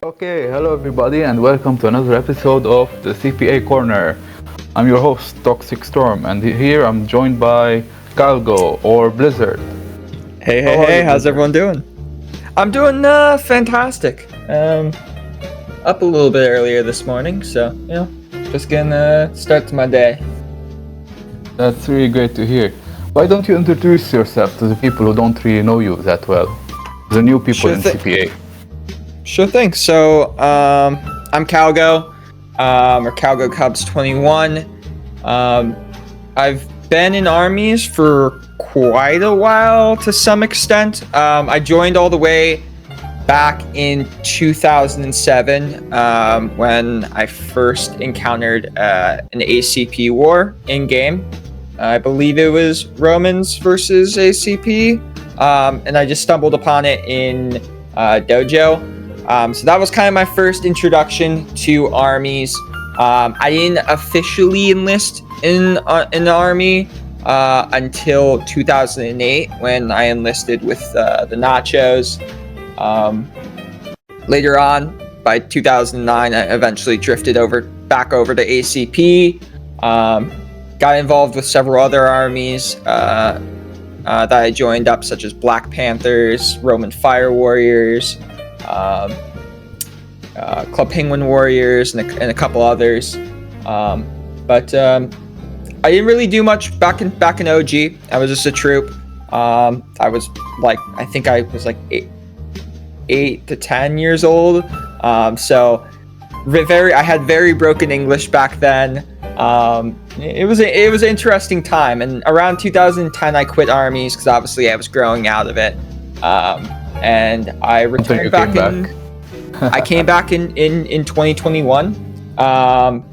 Okay, hello everybody, and welcome to another episode of the CPA Corner. I'm your host, Toxic Storm, and here I'm joined by Calgo or Blizzard. Hey, how's everyone doing? I'm doing fantastic. Up a little bit earlier this morning, so, just getting start to my day. That's really great to hear. Why don't you introduce yourself to the people who don't really know you that well? The new people in CPA. Sure thing. So, I'm Calgo, or Calgo Cubs 21. I've been in Armies for quite a while to some extent. I joined all the way back in 2007 when I first encountered an ACP war in-game. I believe it was Romans versus ACP, and I just stumbled upon it in Dojo. So that was kind of my first introduction to Armies. I didn't officially enlist in the Army until 2008 when I enlisted with the Nachos. Later on, by 2009, I eventually drifted back over to ACP. Got involved with several other armies that I joined up, such as Black Panthers, Roman Fire Warriors, Club Penguin Warriors, and a couple others. But I didn't really do much back in OG. I was just a troop. I was like 8 to 10 years old. So I had very broken English back then. It was an interesting time, and around 2010 I quit Armies because obviously I was growing out of it, and I returned back. I came back in 2021, kind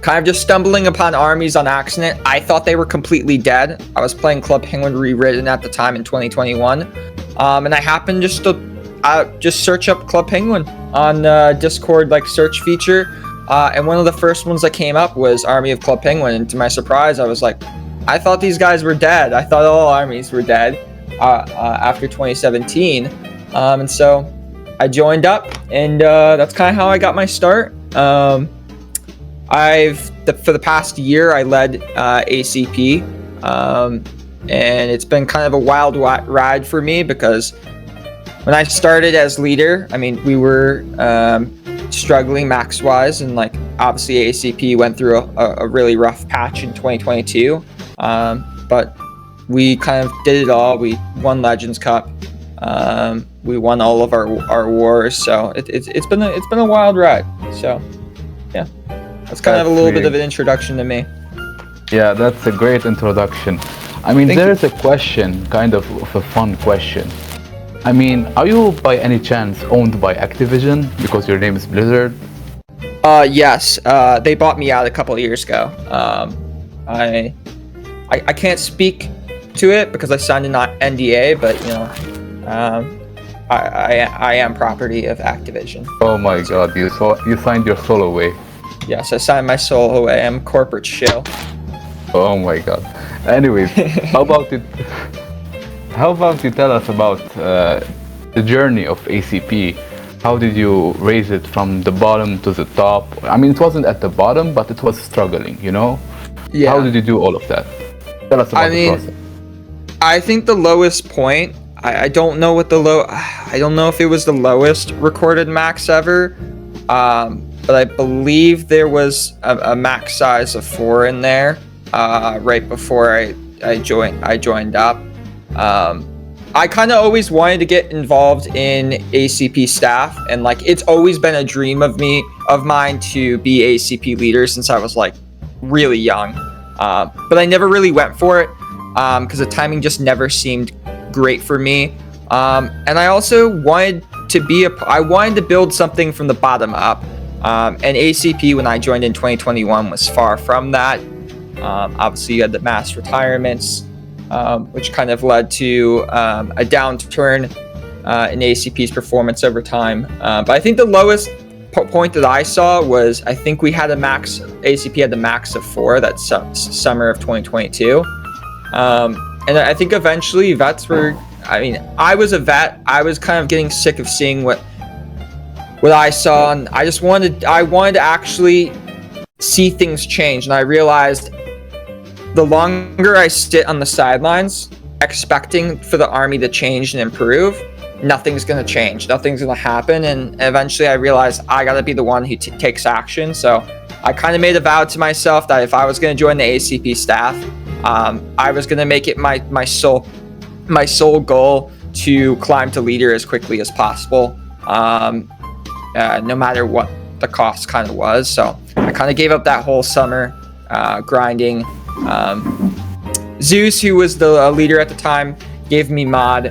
of just stumbling upon Armies on accident. I thought they were completely dead. I was playing Club Penguin Rewritten at the time in 2021, and I happened just to search up Club Penguin on Discord search feature. And one of the first ones that came up was Army of Club Penguin, and to my surprise, I was like, I thought these guys were dead. I thought all armies were dead after 2017, and so I joined up, and that's kind of how I got my start. For the past year, I led ACP, and it's been kind of a wild ride for me because when I started as leader, we were struggling max-wise, and obviously ACP went through a really rough patch in 2022, but we kind of did it all. We won Legends Cup, we won all of our wars, so it's been a wild ride. So yeah, that's kind of a little bit of an introduction to me. Yeah, that's a great introduction. There's a question, kind of a fun question. Are you by any chance owned by Activision because your name is Blizzard? Yes. They bought me out a couple of years ago. I can't speak to it because I signed an NDA, but I am property of Activision. Oh my God! You signed your soul away. Yes, I signed my soul away. I'm a corporate shill. Oh my God. Anyways, how about you tell us about the journey of ACP? How did you raise it from the bottom to the top? It wasn't at the bottom, but it was struggling, Yeah. How did you do all of that? Tell us about the process. I think the lowest point, I don't know I don't know if it was the lowest recorded max ever, but I believe there was a max size of 4 in there right before I joined up. I kind of always wanted to get involved in ACP staff, and it's always been a dream of mine to be ACP leader since I was really young, but I never really went for it because the timing just never seemed great for me, and I also wanted to build something from the bottom up, and ACP when I joined in 2021 was far from that. Obviously you had the mass retirements, which kind of led to a downturn in ACP's performance over time. But I think the lowest point that I saw was ACP had a max of 4 that summer of 2022. And I think eventually vets were, I was a vet. I was kind of getting sick of seeing what what I saw, and I wanted to actually see things change. And I realized the longer I sit on the sidelines expecting for the Army to change and improve, nothing's going to change. Nothing's going to happen. And eventually I realized I got to be the one who takes action. So I kind of made a vow to myself that if I was going to join the ACP staff, I was going to make it my sole goal to climb to leader as quickly as possible, no matter what the cost kind of was. So I kind of gave up that whole summer grinding. Zeus, who was the leader at the time, gave me mod.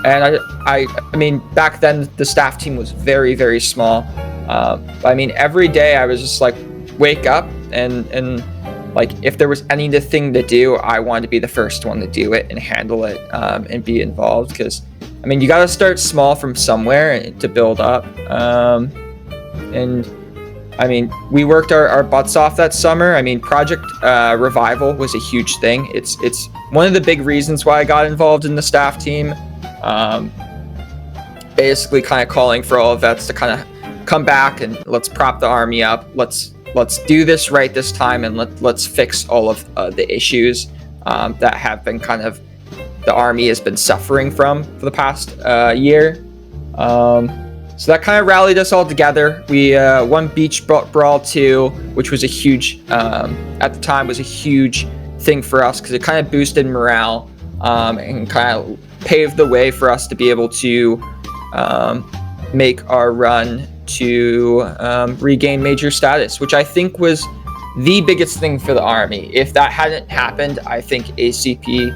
And I mean, back then the staff team was very, very small. I mean, every day I was just like, wake up and like, if there was anything to do, I wanted to be the first one to do it and handle it, and be involved. Because, I mean, you got to start small from somewhere to build up. And I mean, we worked our butts off that summer. I mean, Project Revival was a huge thing. It's one of the big reasons why I got involved in the staff team. Basically kind of calling for all of vets to kind of come back and let's prop the Army up. Let's do this right this time, and let's fix all of the issues that have been kind of the Army has been suffering from for the past year. So that kind of rallied us all together. We won Beach Brawl 2, which was a huge, at the time was a huge thing for us because it kind of boosted morale, and kind of paved the way for us to be able to make our run to regain major status, which I think was the biggest thing for the Army. If that hadn't happened, I think ACP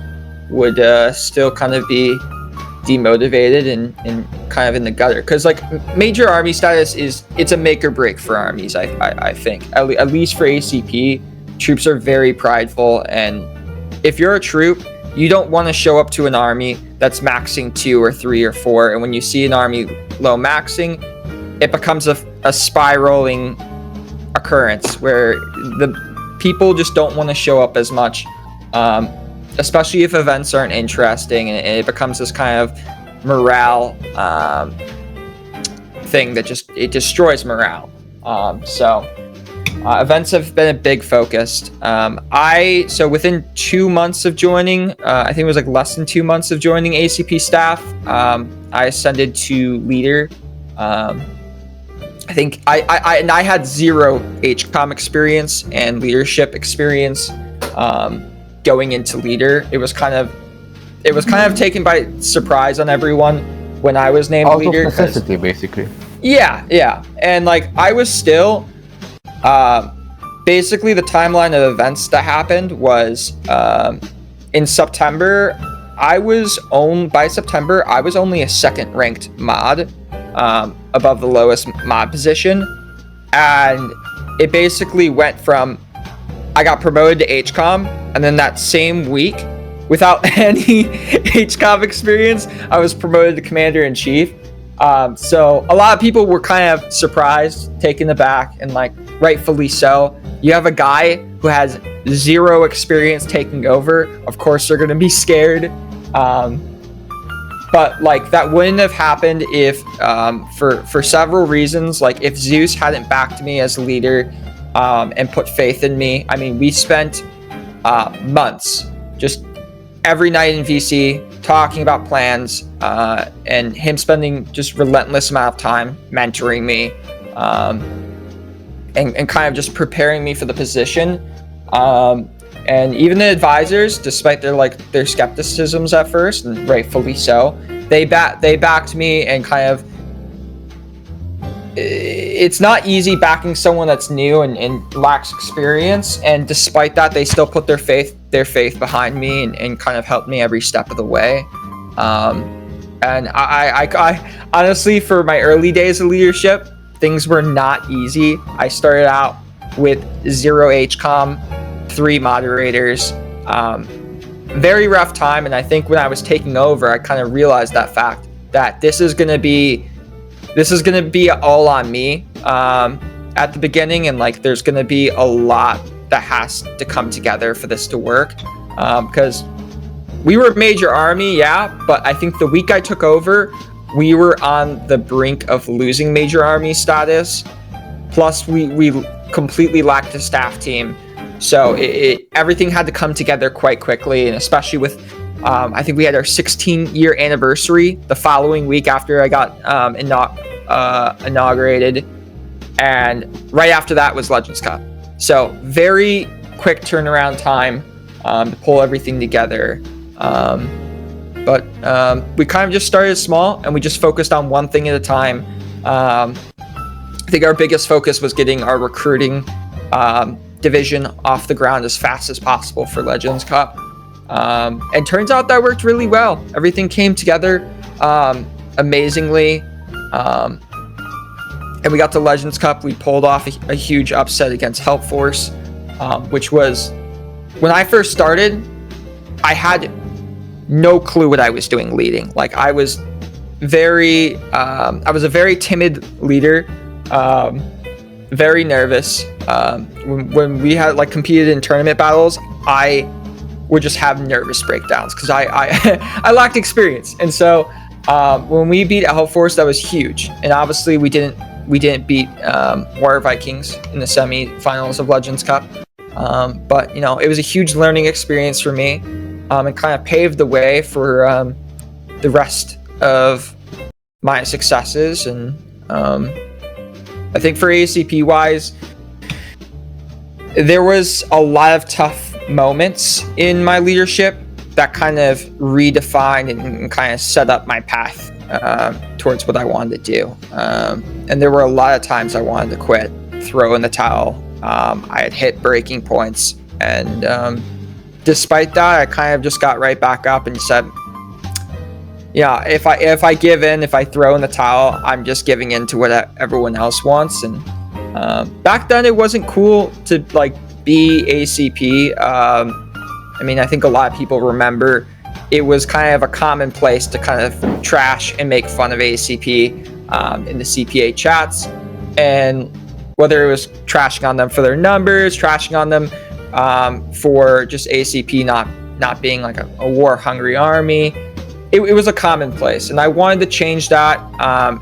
would still kind of be demotivated and kind of in the gutter, because like major Army status it's a make or break for armies. I think at least for ACP, troops are very prideful, and if you're a troop, you don't want to show up to an army that's maxing 2 or 3 or 4, and when you see an army low maxing, it becomes a spiraling occurrence where the people just don't want to show up as much, especially if events aren't interesting, and it becomes this kind of morale thing that it destroys morale. Events have been a big focus. So within 2 months of joining, I think it was like less than 2 months of joining ACP staff, I ascended to leader. I think I had 0 HCOM experience and leadership experience going into leader. It was kind of taken by surprise on everyone when I was named Out leader. Of necessity, basically. Yeah, and like I was still, basically the timeline of events that happened was in September. By September, I was only a second ranked mod, above the lowest mod position, and it basically went from I got promoted to HCOM, and then that same week, without any HCOM experience, I was promoted to Commander-in-Chief. So a lot of people were kind of surprised, taken aback, and like rightfully so. You have a guy who has 0 experience taking over. Of course, they're going to be scared. But like that wouldn't have happened if, for several reasons, like if Zeus hadn't backed me as leader, and put faith in me. I mean, we spent months just every night in VC talking about plans, and him spending just relentless amount of time mentoring me, and kind of just preparing me for the position. And even the advisors, despite their skepticisms at first, and rightfully so, they backed me, and kind of, it's not easy backing someone that's new and lacks experience, and despite that, they still put their faith behind me and kind of helped me every step of the way. And I honestly, for my early days of leadership, things were not easy. I started out with 0 HCOM, 3 moderators, very rough time. And I think when I was taking over, I kind of realized that fact that this is gonna be all on me at the beginning, and like there's gonna be a lot that has to come together for this to work, because we were a major army, yeah, but I think the week I took over, we were on the brink of losing major army status. Plus, we completely lacked a staff team. So everything had to come together quite quickly, and especially with, I think we had our 16-year anniversary the following week after I got inaugurated, and right after that was Legends Cup. So very quick turnaround time to pull everything together. But we kind of just started small, and we just focused on one thing at a time. I think our biggest focus was getting our recruiting division off the ground as fast as possible for Legends Cup. And turns out that worked really well. Everything came together amazingly. And we got to Legends Cup. We pulled off a huge upset against Help Force, which was, when I first started, I had no clue what I was doing leading. Like, I was a very timid leader, very nervous. When we had competed in tournament battles, I would just have nervous breakdowns because I lacked experience. And so when we beat Help Force, that was huge. And obviously we didn't beat Warrior Vikings in the semi-finals of Legends Cup. But it was a huge learning experience for me, and kind of paved the way for the rest of my successes. And I think for ACP wise, there was a lot of tough moments in my leadership that kind of redefined and kind of set up my path towards what I wanted to do. And there were a lot of times I wanted to quit, throw in the towel. I had hit breaking points, and despite that, I kind of just got right back up and said, yeah, if I give in, if I throw in the towel, I'm just giving in to what everyone else wants. And back then it wasn't cool to be ACP. I mean, I think a lot of people remember it was kind of a common place to kind of trash and make fun of ACP in the CPA chats, and whether it was trashing on them for their numbers, trashing on them for just ACP not being like a war-hungry army. It was a commonplace, and I wanted to change that,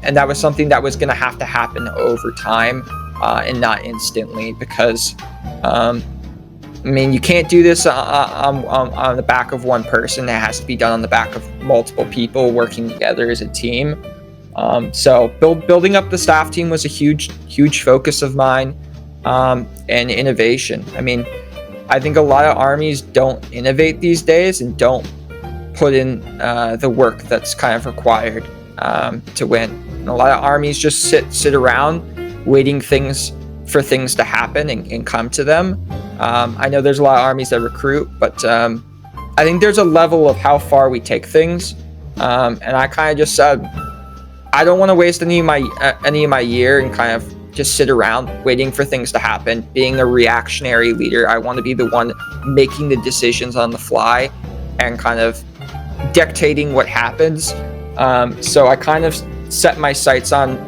and that was something that was going to have to happen over time and not instantly, because I mean, you can't do this on the back of one person. It has to be done on the back of multiple people working together as a team. So building up the staff team was a huge focus of mine, and innovation. I mean, I think a lot of armies don't innovate these days and don't put in the work that's kind of required to win. And a lot of armies just sit around waiting for things to happen and come to them. I know there's a lot of armies that recruit, but I think there's a level of how far we take things. And I kind of just said, I don't want to waste any of my year and kind of just sit around waiting for things to happen, being a reactionary leader. I want to be the one making the decisions on the fly and kind of dictating what happens. So I kind of set my sights on,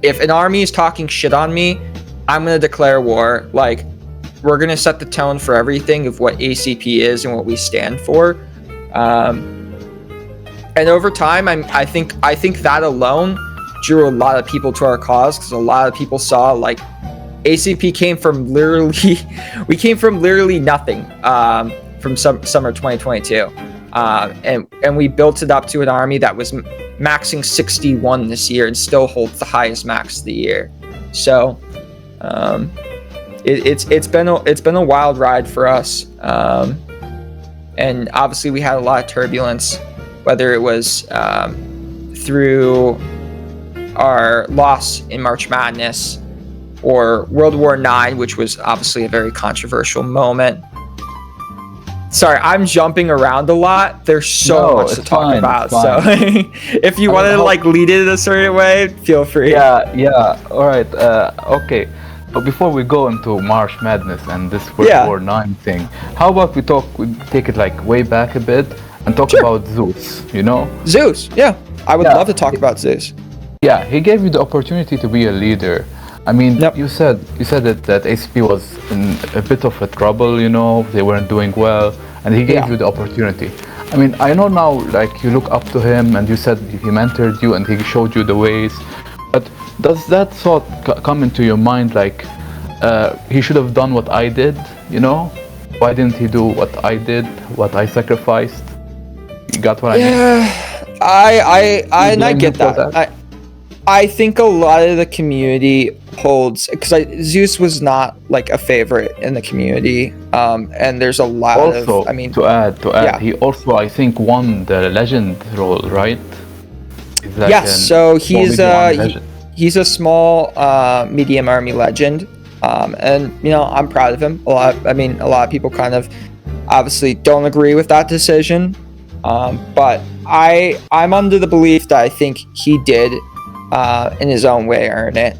if an army is talking shit on me, I'm going to declare war. We're going to set the tone for everything of what ACP is and what we stand for. And over time, I think that alone drew a lot of people to our cause, because a lot of people saw ACP came from literally nothing from summer 2022. And we built it up to an army that was maxing 61 this year and still holds the highest max of the year. So it's been a wild ride for us, and obviously we had a lot of turbulence, whether it was through our loss in March Madness or World War IX, which was obviously a very controversial moment. Sorry, I'm jumping around a lot. There's so much to talk about. So if you want to lead it a certain way, feel free. Yeah. All right. Okay. But before we go into March Madness and this World War IX thing, how about we take it way back a bit and talk about Zeus? Zeus. Yeah, I would love to talk about Zeus. Yeah, he gave you the opportunity to be a leader. I mean, you said that ACP was in a bit of a trouble, they weren't doing well, and he gave you the opportunity. I mean, I know now, like, you look up to him and you said he mentored you and he showed you the ways, but does that thought come into your mind, like, he should have done what I did, you know? Why didn't he do what I did, what I sacrificed? You got what I mean? Yeah, I get that. I think a lot of the community holds, because Zeus was not like a favorite in the community, and there's a lot Also, of, I mean, to add, yeah. he also, I think, won the legend role, right? Is that Yes, so small he's medium army legend? he's a small medium army legend, and you know, I'm proud of him. A lot of people kind of obviously don't agree with that decision, but I'm under the belief that I think he did in his own way earn it.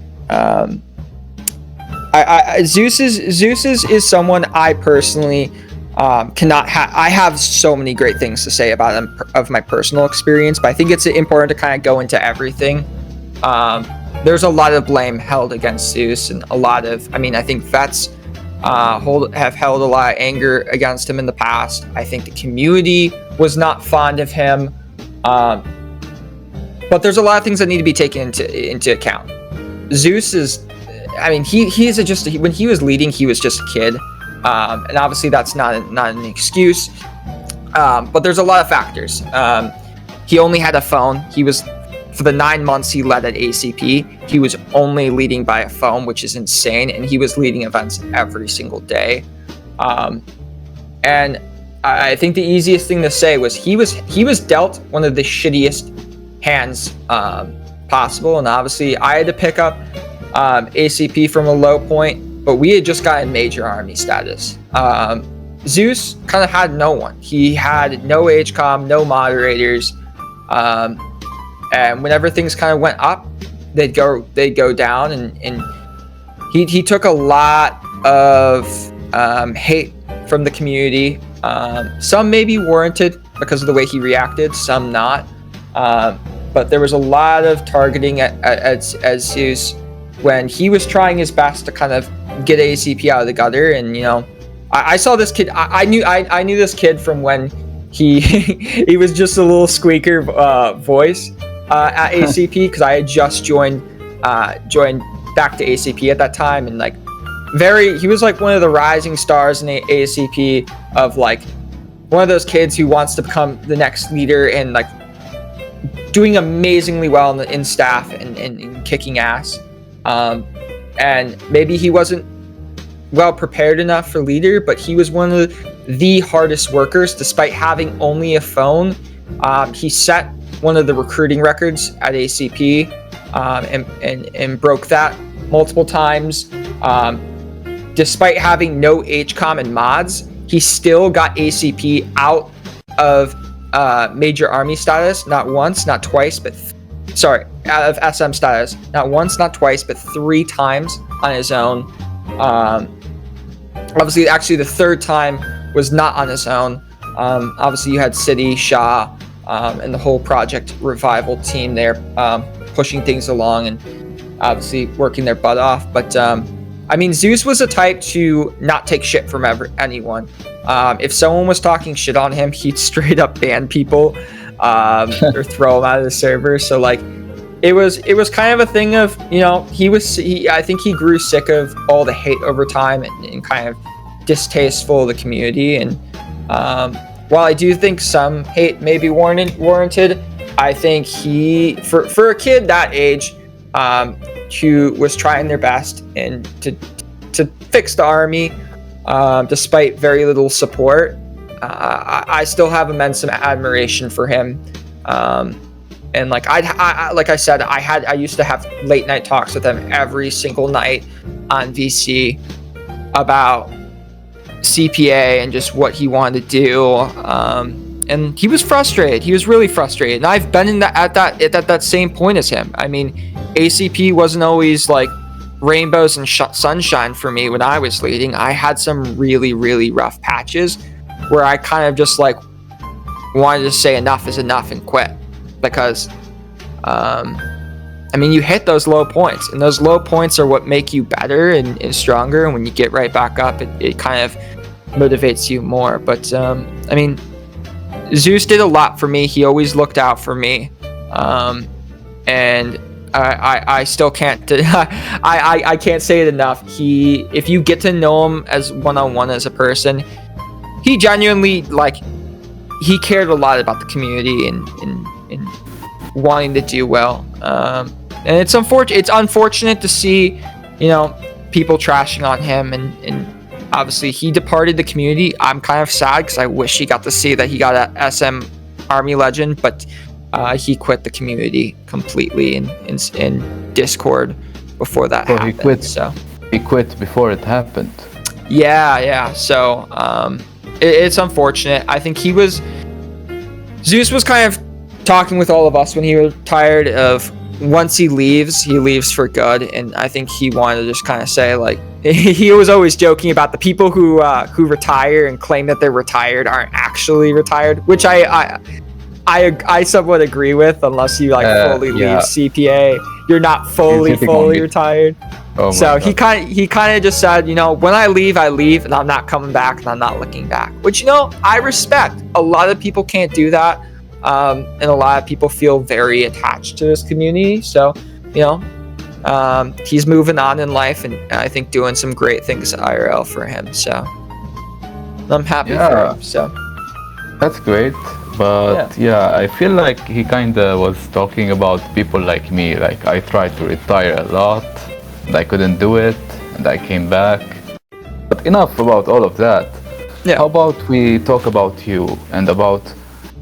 Zeus is someone I personally cannot I have so many great things to say about him of my personal experience, but I think it's important to kind of go into everything. There's a lot of blame held against Zeus, and a lot of, I think vets have held a lot of anger against him in the past. I think the community was not fond of him, but there's a lot of things that need to be taken into account. Zeus is, when he was leading, he was just a kid, and obviously that's not an excuse. But there's a lot of factors. He only had a phone. For the 9 months he led at ACP, he was only leading by a phone, which is insane, and he was leading events every single day. And I think the easiest thing to say was he was dealt one of the shittiest hands possible, and obviously I had to pick up ACP from a low point, but we had just gotten major army status. Zeus kind of had no one. He had no HCOM, no moderators, and whenever things kind of went up, they'd go down, and he took a lot of hate from the community. Some may be warranted because of the way he reacted, some not. But there was a lot of targeting at Zeus when he was trying his best to kind of get ACP out of the gutter. And you know, I saw this kid. I knew this kid from when he was just a little squeaker voice at ACP, because I had just joined back to ACP at that time, and like he was like one of the rising stars in ACP, of like one of those kids who wants to become the next leader, and like doing amazingly well in staff and kicking ass. And maybe he wasn't well prepared enough for leader, but he was one of the hardest workers. Despite having only a phone, he set one of the recruiting records at ACP, and broke that multiple times. Despite having no HCOM and mods, he still got ACP out of major army status, not once, not twice, out of SM status, not once, not twice, but 3 times on his own. Obviously, actually, the 3rd time was not on his own. Obviously, you had City, Shah, and the whole Project Revival team there, pushing things along and obviously working their butt off. But Zeus was the type to not take shit from anyone. If someone was talking shit on him, he'd straight up ban people, or throw them out of the server. So like, it was kind of a thing of, you know, I think he grew sick of all the hate over time, and kind of distasteful of the community. And while I do think some hate may be warranted, I think he, for a kid that age, who was trying their best and to fix the army, despite very little support, I still have immense admiration for him. And like like I said, I used to have late night talks with him every single night on VC about CPA and just what he wanted to do. And he was frustrated. He was really frustrated. And I've been at that same point as him. ACP wasn't always like rainbows and sunshine for me when I was leading. I had some really, really rough patches where I kind of just like wanted to say enough is enough and quit, because you hit those low points, and those low points are what make you better and stronger, and when you get right back up, it kind of motivates you more. But Zeus did a lot for me. He always looked out for me, and I still can't. I can't say it enough. If you get to know him as one-on-one as a person, he genuinely he cared a lot about the community and wanting to do well. And it's unfortunate to see, people trashing on him, and obviously he departed the community. I'm kind of sad because I wish he got to see that he got a SM Army Legend, but he quit the community completely in Discord before that happened. He quit before it happened. Yeah. So it's unfortunate. I think Zeus was kind of talking with all of us when he was tired of, once he leaves for good, and I think he wanted to just kind of say, he was always joking about the people who retire and claim that they're retired aren't actually retired, which I somewhat agree with. Unless you fully leave CPA, you're not fully retired. Oh so he kind of just said, when I leave, and I'm not coming back, and I'm not looking back, which I respect. A lot of people can't do that. And a lot of people feel very attached to this community. So, he's moving on in life, and I think doing some great things IRL for him. So I'm happy for him. So that's great. But I feel like he kind of was talking about people like me. Like, I tried to retire a lot, and I couldn't do it, and I came back. But enough about all of that. Yeah. How about we talk about you and about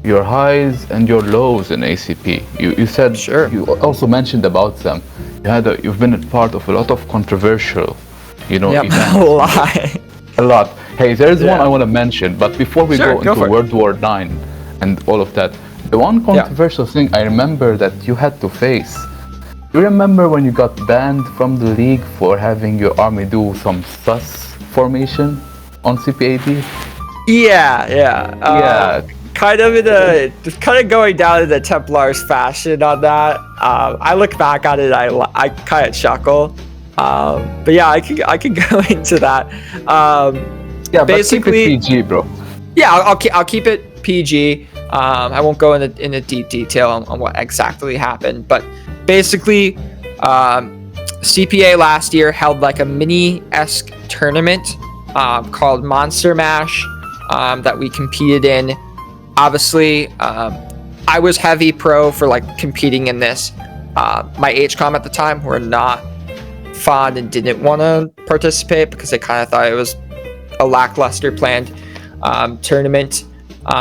your highs and your lows in ACP? You said, sure. You also mentioned about them. You've been a part of a lot of controversial, events. A lot. Hey, there's one I want to mention, but before we go into World War IX and all of that, the one controversial thing I remember that you had to face. You remember when you got banned from the league for having your army do some sus formation on CPAD? Yeah. Kind of going down in the Templars fashion on that. I look back at it, I kind of chuckle. But yeah, I can go into that. Basically, but keep it PG, bro. Yeah, I'll keep it PG. I won't go into deep detail on what exactly happened, but basically, CPA last year held a mini-esque tournament called Monster Mash that we competed in. Obviously, I was heavy pro for competing in this. My HCOM at the time were not fond and didn't want to participate because they kind of thought it was a lackluster planned tournament.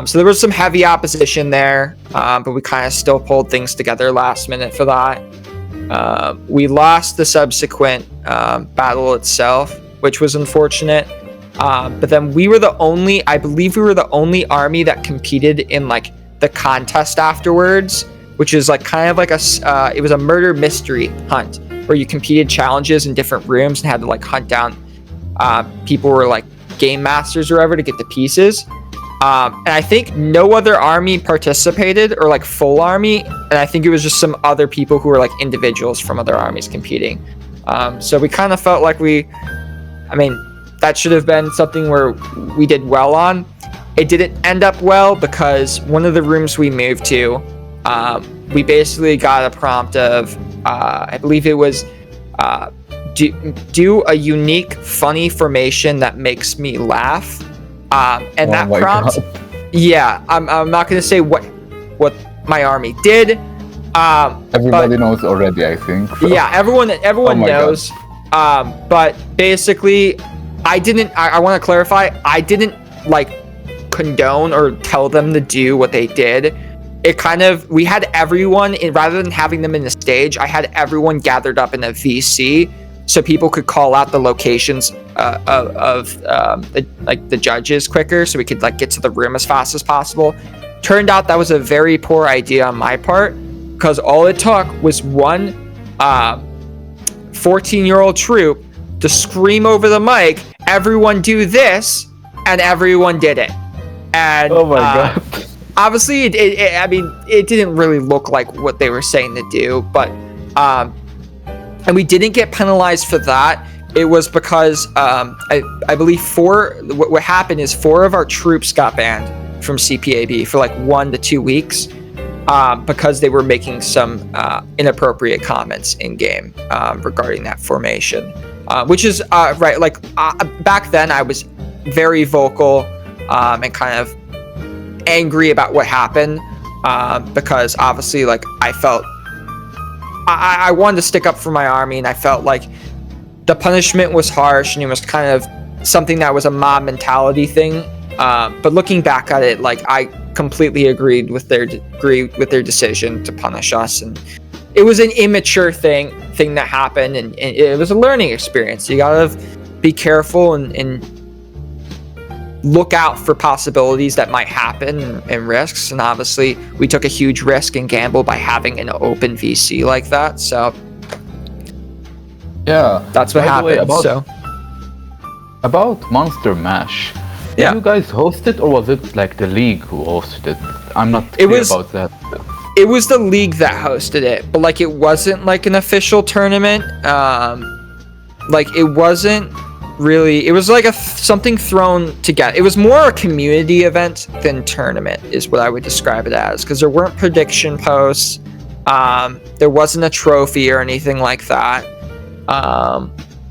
So there was some heavy opposition there, but we kind of still pulled things together last minute for that. We lost the subsequent battle itself, which was unfortunate. But then I believe we were the only army that competed in the contest afterwards, which is it was a murder mystery hunt where you competed challenges in different rooms and had to hunt down people who were game masters or whatever to get the pieces. And I think no other army participated or full army, and I think it was just some other people who were individuals from other armies competing. So we kind of felt that should have been something where we did well on. It didn't end up well because one of the rooms we moved to, we basically got a prompt of, I believe it was, do a unique, funny formation that makes me laugh. And that prompt, I'm not going to say what my army did. Everybody knows already, I think. So. Yeah, everyone knows. But basically, I want to clarify, I didn't condone or tell them to do what they did. We had everyone, rather than having them in the stage, I had everyone gathered up in a VC so people could call out the locations of the judges quicker, so we could get to the room as fast as possible. Turned out that was a very poor idea on my part, because all it took was one 14-year-old troop to scream over the mic, "Everyone do this," and everyone did it. And oh my god! Obviously, it didn't really look like what they were saying to do, but and we didn't get penalized for that. It was because I believe what happened is 4 of our troops got banned from CPAB for like 1 to 2 weeks because they were making some inappropriate comments in game regarding that formation, which is right. Like back then, I was very vocal and kind of angry about what happened because obviously, like, I felt I wanted to stick up for my army, and I felt like the punishment was harsh and it was kind of something that was a mob mentality thing. But looking back at it, like, I completely agreed with their decision to punish us, and it was an immature thing that happened, and it was a learning experience. You gotta be careful and look out for possibilities that might happen and risks. And obviously, we took a huge risk and gamble by having an open VC like that. So yeah, that's what happened. About Monster Mash. Did you guys host it, or was it like the league who hosted it? I'm not clear about that. It was the league that hosted it, but like it wasn't like an official tournament. Like it wasn't really. It was like something thrown together. It was more a community event than tournament, is what I would describe it as, because there weren't prediction posts. There wasn't a trophy or anything like that.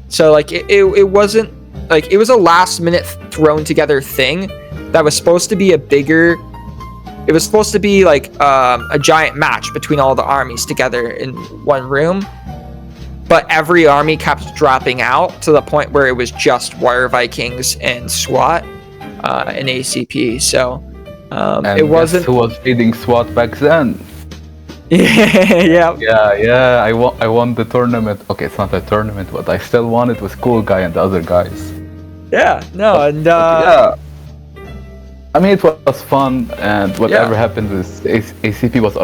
So like it wasn't. Like, it was a last minute thrown together thing that was supposed to be it was supposed to be like a giant match between all the armies together in one room, but every army kept dropping out to the point where it was just Wire Vikings and SWAT and ACP. So and it wasn't. Who was leading SWAT back then? Yeah. I won the tournament. Okay, it's not a tournament, but I still won it with Cool Guy and the other guys. Yeah, no, and yeah. I mean, it was fun, and whatever happened with ACP was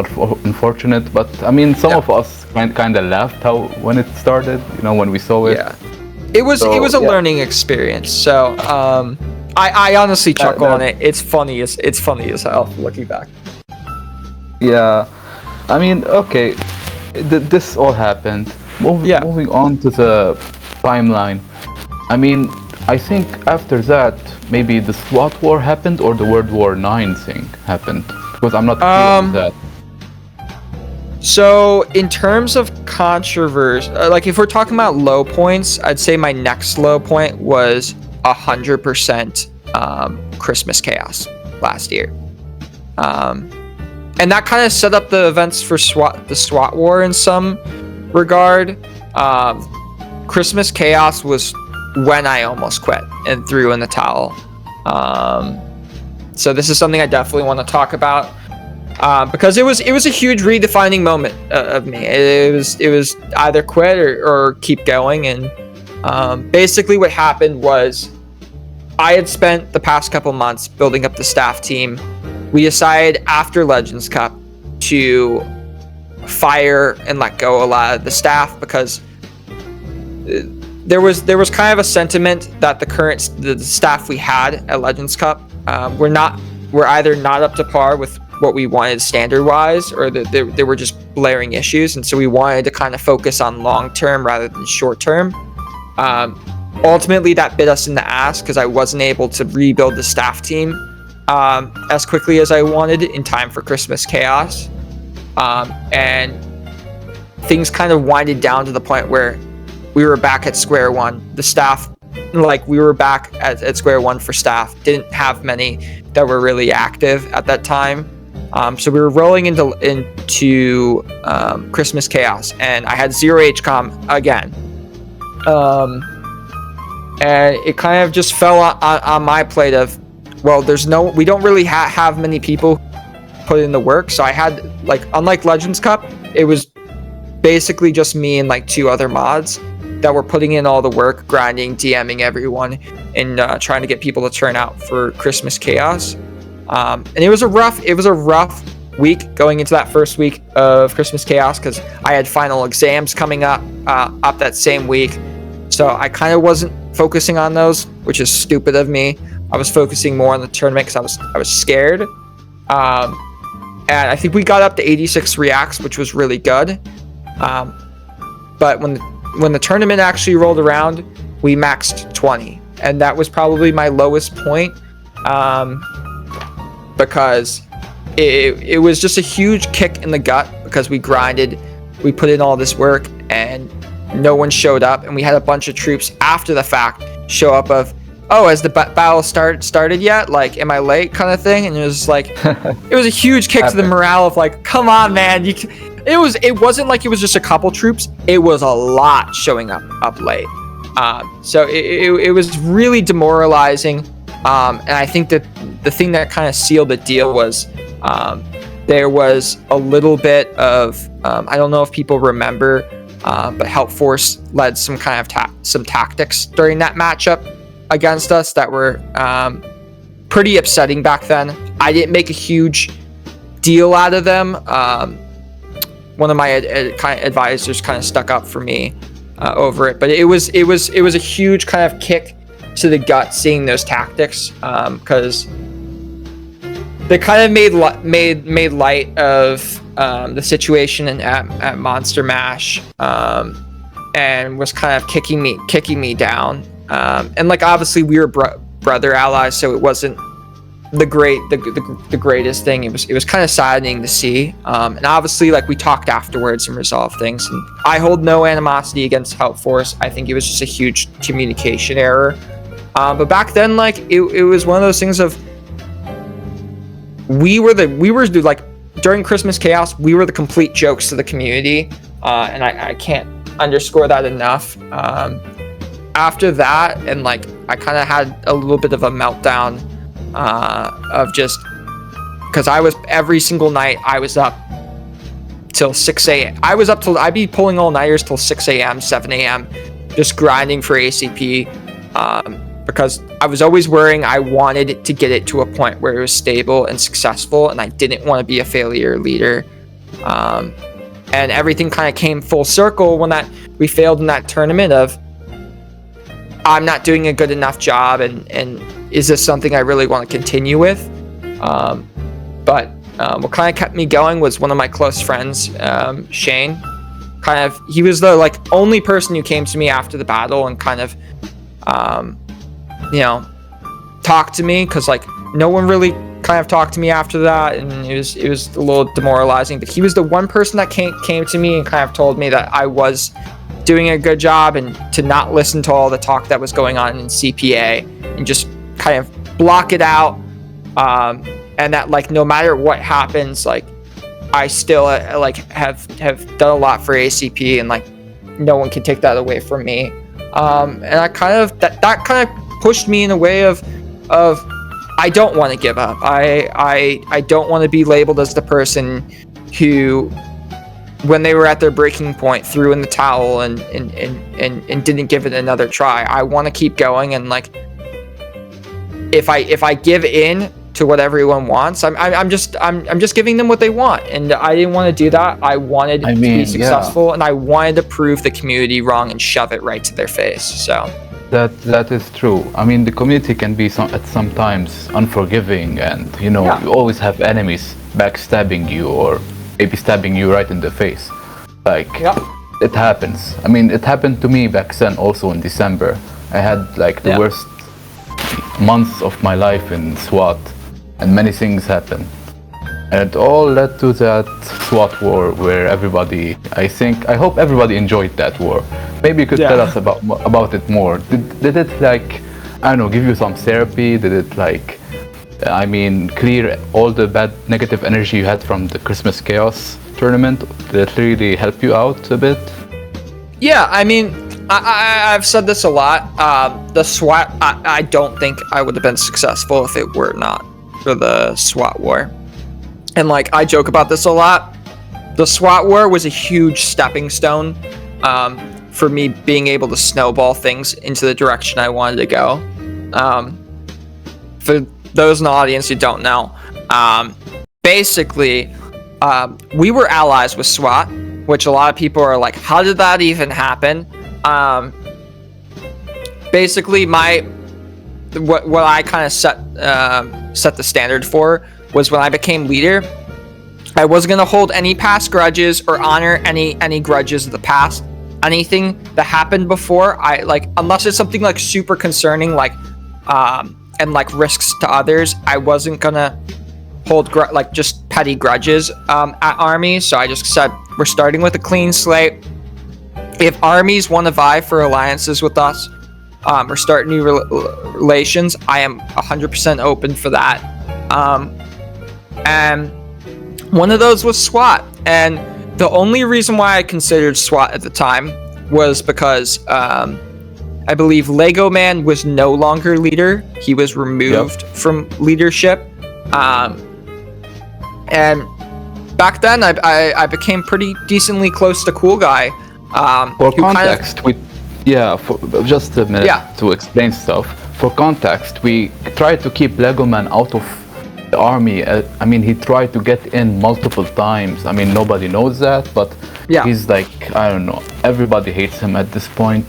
unfortunate. But I mean, some of us kind of laughed when it started. You know, when we saw it. Yeah, it was a learning experience. So I honestly chuckle on it. It's funny as hell looking back. Yeah. I mean, okay, this all happened. Moving on to the timeline. I mean, I think after that, maybe the SWAT War happened or the World War IX thing happened. Because I'm not clear on that. So, in terms of controversy, like if we're talking about low points, I'd say my next low point was 100% Christmas Chaos last year. And that kind of set up the events for the SWAT War in some regard. Christmas Chaos was when I almost quit and threw in the towel. So this is something I definitely want to talk about because it was a huge redefining moment of me. It was either quit or keep going. And basically what happened was I had spent the past couple months building up the staff team. We decided after Legends Cup to fire and let go a lot of the staff because there was kind of a sentiment that the staff we had at Legends Cup were either not up to par with what we wanted standard wise, or that there were just blaring issues, and so we wanted to kind of focus on long term rather than short term. Ultimately, that bit us in the ass because I wasn't able to rebuild the staff team as quickly as I wanted in time for Christmas Chaos, and things kind of winded down to the point where we were back at square one. The staff, like, we were back at square one for staff. Didn't have many that were really active at that time. So we were rolling into Christmas Chaos, and I had 0 HCOM again. And it kind of just fell on my plate of, well, we don't really have many people put in the work. So I had, like, unlike Legends Cup, it was basically just me and like 2 other mods that were putting in all the work, grinding, DMing everyone, and trying to get people to turn out for Christmas Chaos. And it was a rough week going into that first week of Christmas Chaos because I had final exams coming up that same week. So I kind of wasn't focusing on those, which is stupid of me. I was focusing more on the tournament because I was scared. And I think we got up to 86 reacts, which was really good. But when the tournament actually rolled around, we maxed 20, and that was probably my lowest point. But because it was just a huge kick in the gut, because we grinded, we put in all this work, and no one showed up, and we had a bunch of troops after the fact show up of, oh, has the battle started yet? Like, am I late, kind of thing? And it was like, it was a huge kick to the morale of like, come on, man. It wasn't like it was just a couple troops. It was a lot showing up late. So it was really demoralizing. And I think that the thing that kind of sealed the deal was there was a little bit of, I don't know if people remember, but Help Force led some kind of some tactics during that matchup against us that were pretty upsetting back then. I didn't make a huge deal out of them. One of my advisors kind of stuck up for me over it, but it was a huge kind of kick to the gut seeing those tactics, because they kind of made light of the situation at Monster Mash, and was kind of kicking me down. And like, obviously we were brother allies, so it wasn't the greatest thing. It was kind of saddening to see. And obviously, like, we talked afterwards and resolved things. And I hold no animosity against Help Force. I think it was just a huge communication error. But back then, like, it was one of those things of, we were like, during Christmas Chaos, we were the complete jokes to the community. And I can't underscore that enough. After that, and like, I kind of had a little bit of a meltdown of just, because every single night I was up till 6 a.m. I'd be pulling all-nighters till 6 a.m., 7 a.m., just grinding for ACP, because I was always worrying. I wanted to get it to a point where it was stable and successful, and I didn't want to be a failure leader. And everything kind of came full circle when we failed in that tournament of, I'm not doing a good enough job, and is this something I really want to continue with? But what kind of kept me going was one of my close friends, Shane. He was the like only person who came to me after the battle and kind of, talked to me, because like no one really kind of talked to me after that, and it was a little demoralizing. But he was the one person that came to me and kind of told me that I was doing a good job, and to not listen to all the talk that was going on in CPA, and just kind of block it out, and that like no matter what happens, like I still like have done a lot for ACP, and like no one can take that away from me. And I kind of that kind of pushed me in a way of I don't want to give up. I don't want to be labeled as the person who, when they were at their breaking point, threw in the towel and didn't give it another try. I want to keep going, and like if I give in to what everyone wants, I'm just giving them what they want, and I didn't want to do that. I wanted to be successful, and I wanted to prove the community wrong and shove it right to their face. So that is true. I mean, the community can be sometimes unforgiving, and you always have enemies backstabbing you or maybe stabbing you right in the face. Like, it happens. I mean, it happened to me back then also in December. I had like the worst months of my life in SWAT, and many things happened. And it all led to that SWAT war where I hope everybody enjoyed that war. Maybe you could tell us about it more. Did it like, I don't know, give you some therapy? Did it like, clear all the bad negative energy you had from the Christmas Chaos tournament? Did it really help you out a bit? Yeah, I mean, I've said this a lot. The SWAT, I don't think I would have been successful if it were not for the SWAT war. And like, I joke about this a lot. The SWAT war was a huge stepping stone for me being able to snowball things into the direction I wanted to go. For those in the audience who don't know, basically, we were allies with SWAT, which a lot of people are like, how did that even happen? Basically, what I kind of set the standard for was, when I became leader, I wasn't gonna hold any past grudges or honor any grudges of the past. Anything that happened before, unless it's something like super concerning, like and like risks to others, I wasn't gonna hold just petty grudges at Armies. So I just said we're starting with a clean slate. If Armies want to vie for alliances with us, or start new relations, I am 100% open for that. And one of those was SWAT. And the only reason why I considered SWAT at the time was because I believe Lego Man was no longer leader. He was removed from leadership. And back then, I became pretty decently close to Cool Guy. For context, just a minute to explain stuff. For context, we tried to keep Lego Man out of the army. I mean, he tried to get in multiple times. I mean, nobody knows that, but he's like, I don't know, everybody hates him at this point,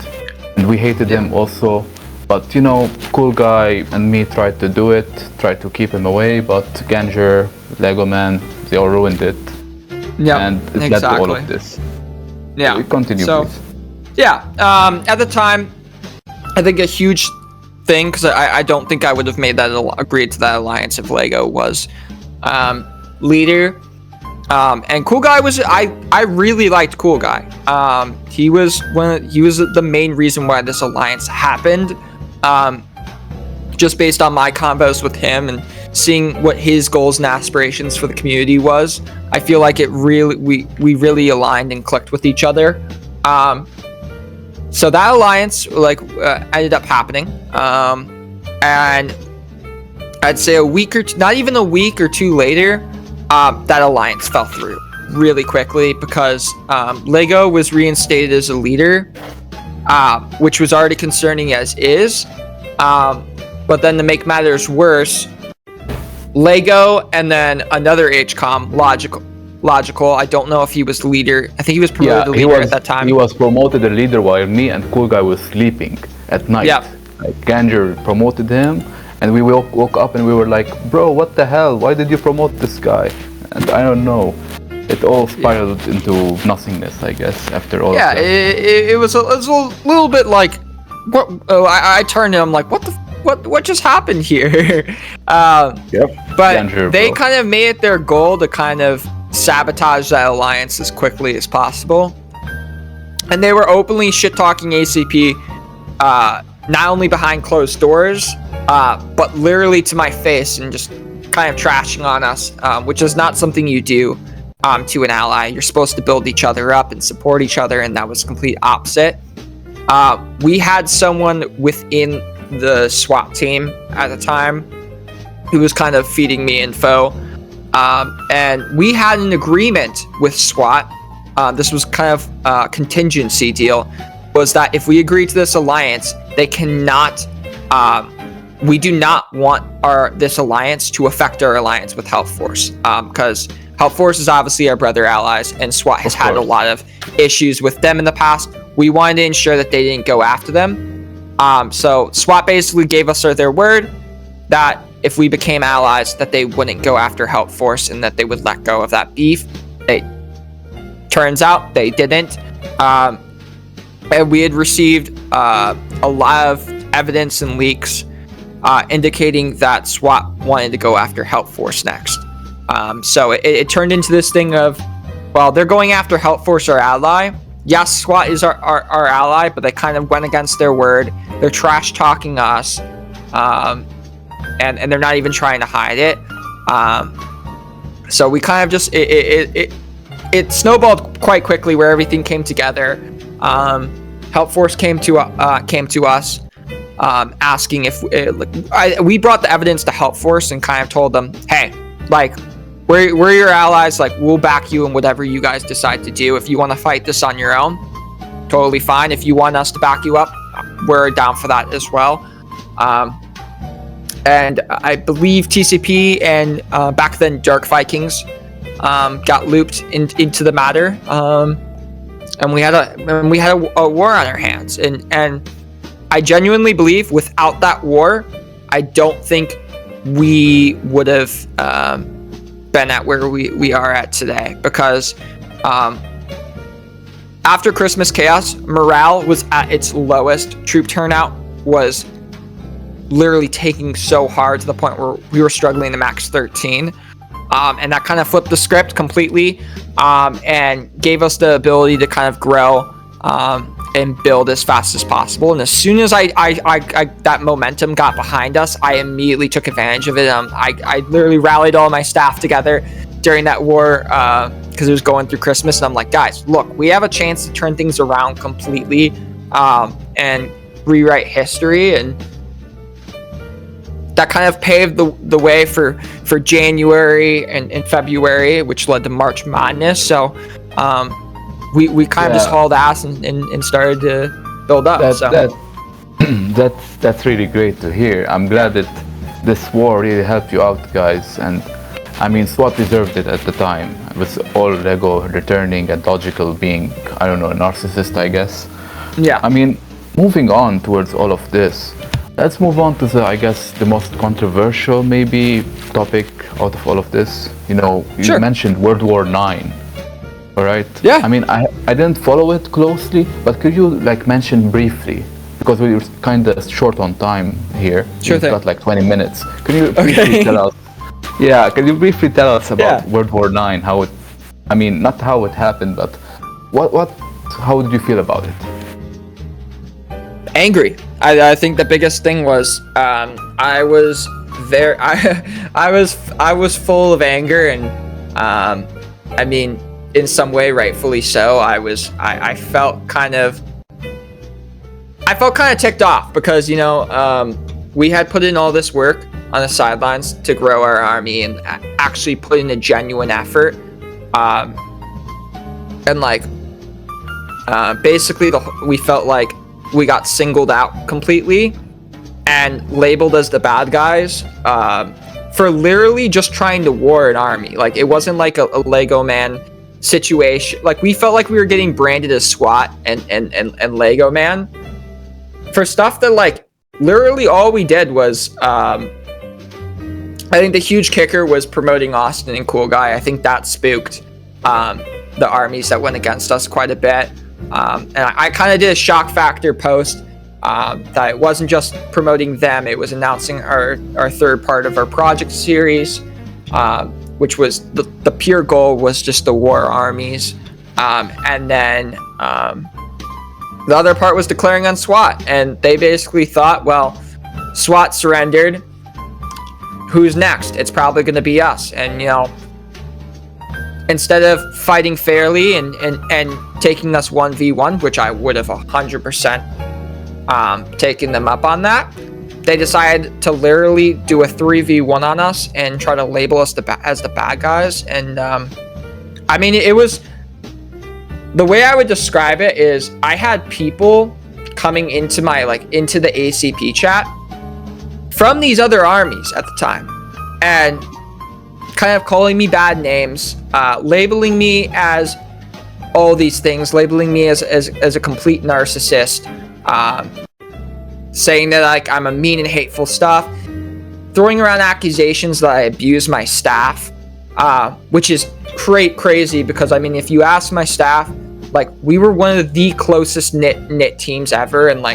and we hated him also. But, you know, Cool Guy and me tried to do it, tried to keep him away, but Ganger, Lego Man, they all ruined it. And it led to all of this. Yeah. So continue, please. Yeah. At the time, I think a huge thing, because I don't think I would have made that agreed to that alliance if Lego was leader. And Cool Guy was I really liked Cool Guy. He was the main reason why this alliance happened. Just based on my convos with him and seeing what his goals and aspirations for the community was, I feel like we really aligned and clicked with each other. So that alliance ended up happening, and I'd say not even a week or two later, that alliance fell through really quickly because Lego was reinstated as a leader, which was already concerning as is. But then to make matters worse, Lego and then another HCOM, Logical. I don't know if he was leader. I think he was promoted to leader at that time. He was promoted a leader while me and Cool Guy was sleeping at night. Yeah. Like Ganger promoted him, and we woke up and we were like, bro, what the hell? Why did you promote this guy? And I don't know. It all spiraled into nothingness, I guess, after all of that. It was a little bit like, what? Oh, I turned to him like, what just happened here? But Ganger, they kind of made it their goal to kind of sabotage that alliance as quickly as possible, and they were openly shit-talking ACP, not only behind closed doors, but literally to my face, and just kind of trashing on us, which is not something you do to an ally. You're supposed to build each other up and support each other, and that was complete opposite. We had someone within the SWAT team at the time who was kind of feeding me info. And we had an agreement with SWAT. This was kind of a contingency deal, was that if we agree to this alliance, they cannot, we do not want this alliance to affect our alliance with Health Force, because Health Force is obviously our brother allies, and SWAT has had a lot of issues with them in the past. We wanted to ensure that they didn't go after them. So SWAT basically gave us their word that if we became allies, that they wouldn't go after Health Force and that they would let go of that beef. Turns out they didn't. And we had received a lot of evidence and leaks indicating that SWAT wanted to go after Health Force next. So it turned into this thing of, well, they're going after Health Force, our ally. Yes, SWAT is our ally, but they kind of went against their word. They're trash talking us. And they're not even trying to hide it. So we kind of just it snowballed quite quickly where everything came together. Health Force came to us asking if we brought the evidence to Health Force and kind of told them, hey, like we're your allies, like we'll back you in whatever you guys decide to do. If you want to fight this on your own, totally fine. If you want us to back you up, we're down for that as well. And I believe TCP and back then Dark Vikings got looped into the matter, and we had a war on our hands. And I genuinely believe without that war, I don't think we would have been at where we are at today. Because after Christmas Chaos, morale was at its lowest. Troop turnout was literally taking so hard to the point where we were struggling to max 13. And that kind of flipped the script completely, and gave us the ability to kind of grow and build as fast as possible. And as soon as I that momentum got behind us, I immediately took advantage of it. I literally rallied all my staff together during that war, because it was going through Christmas, and I'm like, guys, look, we have a chance to turn things around completely, and rewrite history. And that kind of paved the way for January and February, which led to March Madness. So we kind of just hauled ass and started to build up. That's really great to hear. I'm glad that this war really helped you out, guys. And I mean, SWAT deserved it at the time, with all Lego returning and Logical being, I don't know, a narcissist, I guess. Yeah. I mean, moving on towards all of this, let's move on to the most controversial maybe topic out of all of this. You know, you mentioned World War IX. All right. Yeah. I mean, I didn't follow it closely, but could you mention briefly, because we were kind of short on time here. Sure thing. We've got 20 minutes. Can you briefly tell us? Yeah. Can you briefly tell us about World War IX? How it? I mean, not how it happened, but how did you feel about it? Angry. I think the biggest thing was I was there. I was full of anger, and I mean, in some way, rightfully so. I felt kind of ticked off because, you know, we had put in all this work on the sidelines to grow our army and actually put in a genuine effort, and basically we felt like we got singled out completely and labeled as the bad guys for literally just trying to war an army. Like, it wasn't like a Lego man situation. Like, we felt like we were getting branded as SWAT and Lego man for stuff that, literally all we did was I think the huge kicker was promoting Austin and Cool Guy. I think that spooked the armies that went against us quite a bit. And I kind of did a shock factor post that it wasn't just promoting them, it was announcing our third part of our project series, which was the pure goal was just the war armies. And then the other part was declaring on SWAT. And they basically thought, well, SWAT surrendered. Who's next? It's probably going to be us. And, you know, instead of fighting fairly and taking us 1v1, which I would have 100% taken them up on that, they decided to literally do a 3v1 on us and try to label us as the bad guys. And I mean, it was, the way I would describe it is I had people coming into my into the ACP chat from these other armies at the time and kind of calling me bad names, labeling me as all these things, labeling me as a complete narcissist, saying that I'm a mean and hateful stuff, throwing around accusations that I abuse my staff, which is crazy because, I mean, if you ask my staff, we were one of the closest knit teams ever, and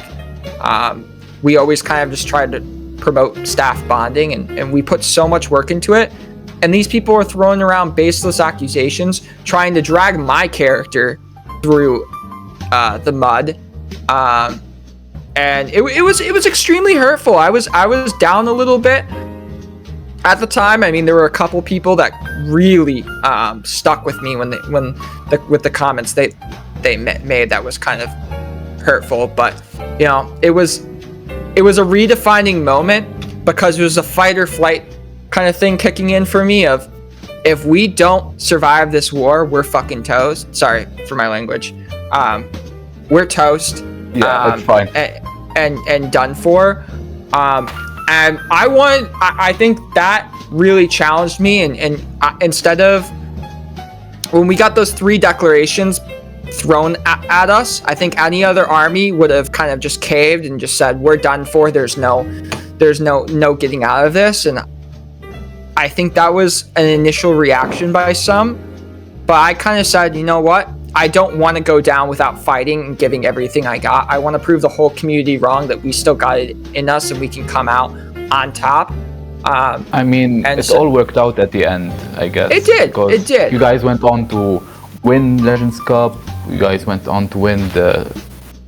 we always kind of just tried to promote staff bonding, and we put so much work into it. And these people are throwing around baseless accusations, trying to drag my character through the mud, and it was extremely hurtful. I was down a little bit at the time. I mean, there were a couple people that really stuck with me with the comments they made that was kind of hurtful. But, you know, it was a redefining moment because it was a fight or flight kind of thing kicking in for me of, if we don't survive this war, we're fucking toast. Sorry for my language. We're toast. Yeah, that's fine. And done for. And I think that really challenged me. And instead of, when we got those 3 declarations thrown at us, I think any other army would have kind of just caved and just said, we're done for. There's no getting out of this. And I think that was an initial reaction by some, but I kind of said, you know what? I don't want to go down without fighting and giving everything I got. I want to prove the whole community wrong, that we still got it in us and we can come out on top. I mean, And it so- all worked out at the end, I guess. It did, because it did. You guys went on to win Legends Cup. You guys went on to win the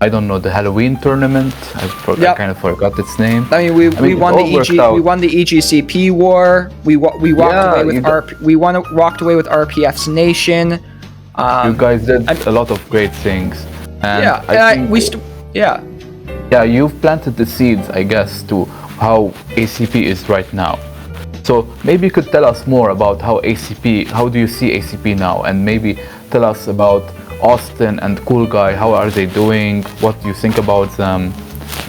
Halloween tournament. I kind of forgot its name. I mean, we won the EGCP war. We walked away with walked away with RPF's Nation. You guys did a lot of great things. And you've planted the seeds, I guess, to how ACP is right now. So maybe you could tell us more about how do you see ACP now, and maybe tell us about Austin and Cool Guy. How are they doing? What do you think about them?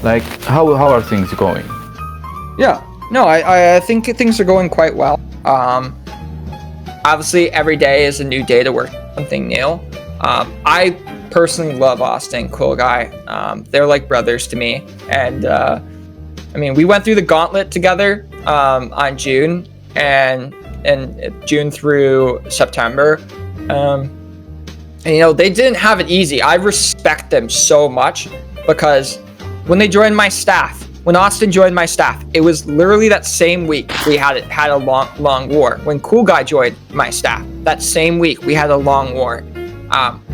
Like, how are things going? Yeah, no, I think things are going quite well. Obviously, every day is a new day to work on something new. I personally love Austin, Cool Guy. They're like brothers to me, and I mean, we went through the gauntlet together on June and June through September. And, you know, they didn't have it easy. I respect them so much because when they joined my staff, when Austin joined my staff, it was literally that same week we had a long war. When Cool Guy joined my staff, that same week we had a long war.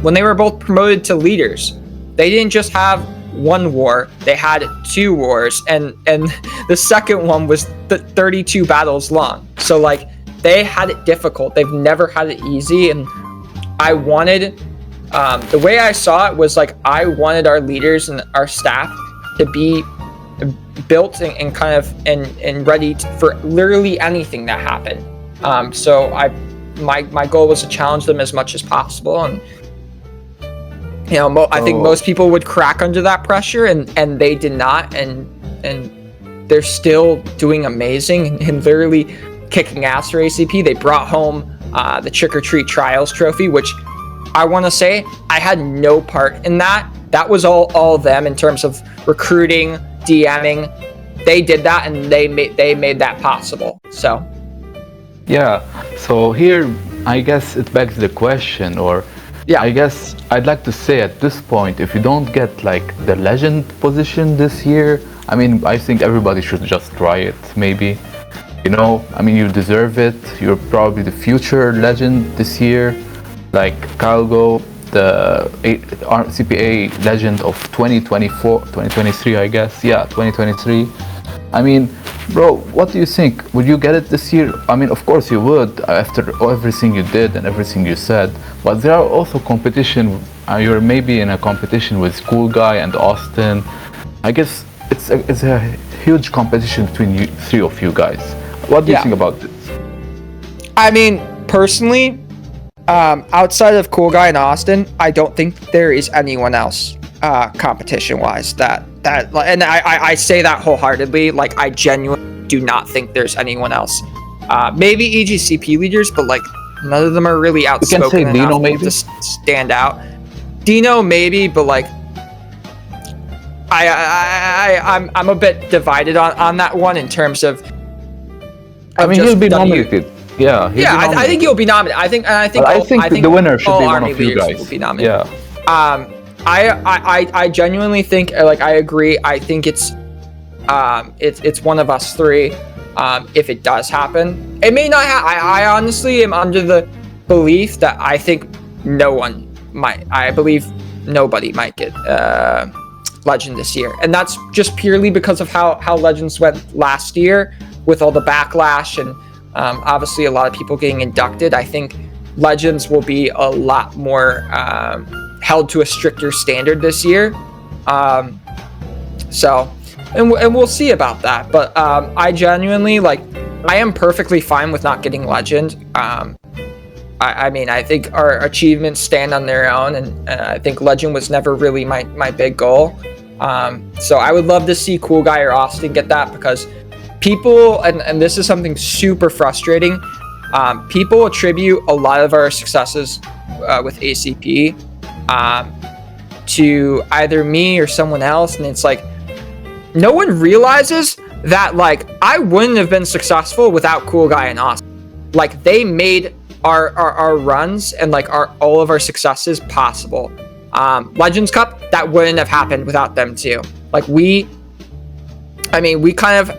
When they were both promoted to leaders, they didn't just have one war, they had 2 wars, and the second one was 32 battles long. So like, they had it difficult. They've never had it easy, and I wanted, the way I saw it was like, I wanted our leaders and our staff to be built and kind of and ready for literally anything that happened. So my goal was to challenge them as much as possible, and you know, I think most people would crack under that pressure, and they did not, and they're still doing amazing and literally kicking ass for ACP. They brought home the Trick or Treat Trials trophy, which I want to say I had no part in that. That was all them in terms of recruiting, DMing. They did that, and they made that possible. So yeah. So here, I guess it begs the question, or I guess I'd like to say at this point, if you don't get like the legend position this year, I mean, I think everybody should just try it. Maybe. You know, I mean, you deserve it. You're probably the future legend this year, like Calgo, the CPA legend of 2023, I guess. Yeah, 2023. I mean, bro, what do you think? Would you get it this year? I mean, of course you would, after everything you did and everything you said. But there are also competition. You're maybe in a competition with Cool Guy and Austin. I guess it's a huge competition between you, 3 of you guys. What do you think about this? I mean, personally, outside of Cool Guy and Austin, I don't think there is anyone else competition-wise that and I say that wholeheartedly. Like, I genuinely do not think there's anyone else. Maybe EGCP leaders, but like, none of them are really outspoken you can say enough Dino, maybe? to stand out. Dino, maybe, but like, I'm a bit divided on that one in terms of. I mean, he'll be nominated. Yeah. I think he'll be nominated. I think the winner should be one Army of you guys. will be nominated. Yeah. I genuinely think, like, I agree. I think it's one of us 3. If it does happen, it may not. I honestly am under the belief that I think no one might. I believe nobody might get Legend this year, and that's just purely because of how Legends went last year with all the backlash and obviously a lot of people getting inducted. I think Legends will be a lot more held to a stricter standard this year. So, and we'll see about that. But I genuinely, like, I am perfectly fine with not getting Legend. I mean, I think our achievements stand on their own, and I think Legend was never really my big goal. So I would love to see Cool Guy or Austin get that, because people, and this is something super frustrating, people attribute a lot of our successes with ACP to either me or someone else, and it's like, no one realizes that, like, I wouldn't have been successful without Cool Guy and Austin. Like, they made our runs and like all of our successes possible. Legends Cup, that wouldn't have happened without them too. Like, we I mean, we kind of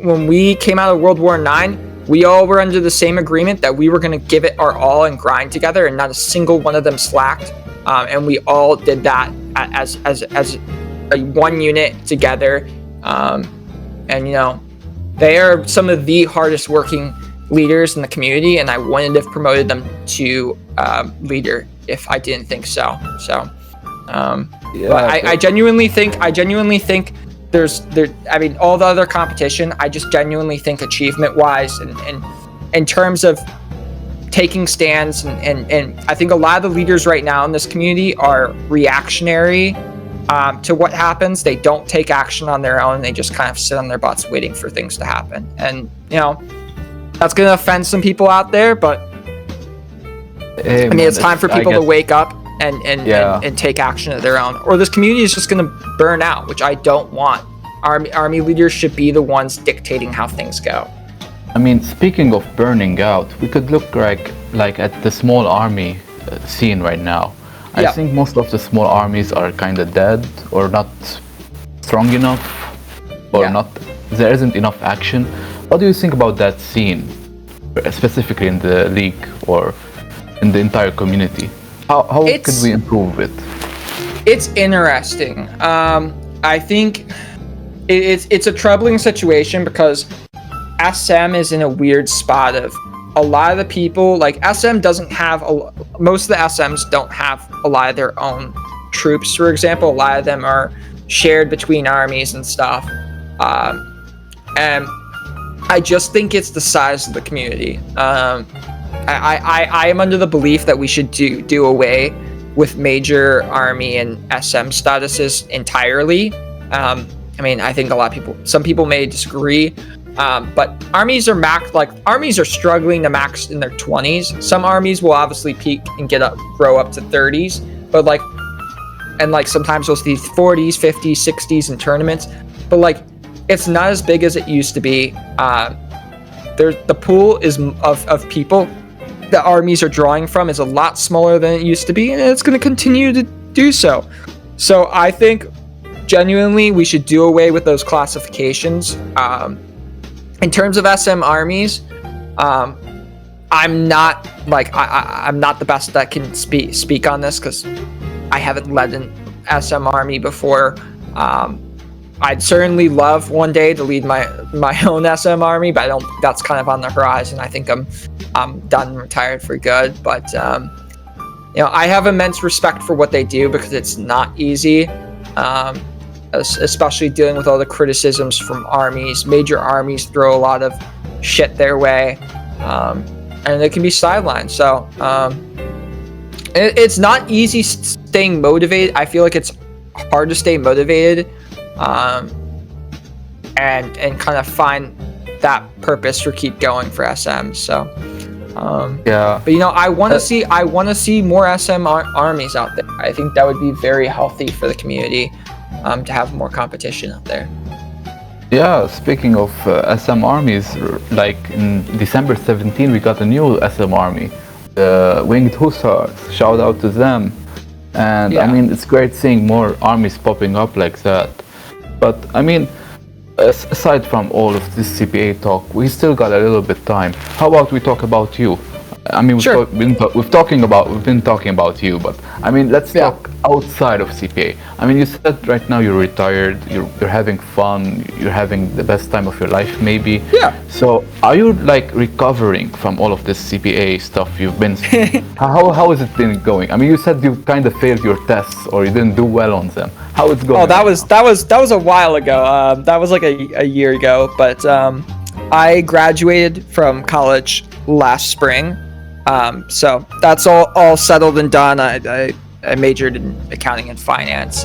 when we came out of World War IX, we all were under the same agreement that we were going to give it our all and grind together, and not a single one of them slacked. And we all did that as a one unit together. And you know, they are some of the hardest working leaders in the community, and I wouldn't have promoted them to leader if I didn't think so. But I genuinely think I mean, all the other competition, I just genuinely think achievement wise and in terms of taking stands and I think a lot of the leaders right now in this community are reactionary to what happens. They don't take action on their own. They just kind of sit on their butts waiting for things to happen. And, you know, that's going to offend some people out there, but I mean, it's time for people to wake up and take action of their own, or this community is just going to burn out, which I don't want. Army leaders should be the ones dictating how things go. I mean, speaking of burning out, we could look like at the small army scene right now. I think most of the small armies are kind of dead, or not strong enough, or there isn't enough action. What do you think about that scene, specifically in the league or in the entire community? How could we improve it? It's interesting. I think it's a troubling situation because SM is in a weird spot of a lot of the people, like SM doesn't have, most of the SMs don't have a lot of their own troops, for example. A lot of them are shared between armies and stuff. And I just think it's the size of the community. I am under the belief that we should do away with major army and SM statuses entirely. I mean, I think some people may disagree, but armies are struggling to max in their 20s. Some armies will obviously peak and grow up to 30s, but sometimes we'll see 40s, 50s, 60s in tournaments, but it's not as big as it used to be. The pool is of people the armies are drawing from is a lot smaller than it used to be, and it's going to continue to do so. So I think genuinely we should do away with those classifications. In terms of SM armies, I'm not the best that can speak on this because I haven't led an SM army before. I'd certainly love one day to lead my own SM army, but that's kind of on the horizon. I think I'm done and retired for good. But I have immense respect for what they do because it's not easy, especially dealing with all the criticisms from armies. Major armies throw a lot of shit their way, and it can be sidelined. So it's not easy staying motivated. I feel like it's hard to stay motivated. And kind of find that purpose or keep going for SM. So, but I want to see more SM armies out there. I think that would be very healthy for the community, to have more competition out there. Yeah, speaking of SM armies, like in December 17, we got a new SM army, the Winged Hussars. Shout out to them. And I mean, it's great seeing more armies popping up like that. But I mean, aside from all of this CPA talk, we still got a little bit time. How about we talk about you? I mean, we've been talking about you, but I mean, let's talk outside of CPA. I mean, you said right now you're retired, you're having fun, you're having the best time of your life, maybe. Yeah. So, are you recovering from all of this CPA stuff you've been? How has it been going? I mean, you said you kind of failed your tests or you didn't do well on them. How it's going? Oh, that was a while ago. That was like a year ago, but I graduated from college last spring. So that's all settled and done. I majored in accounting and finance.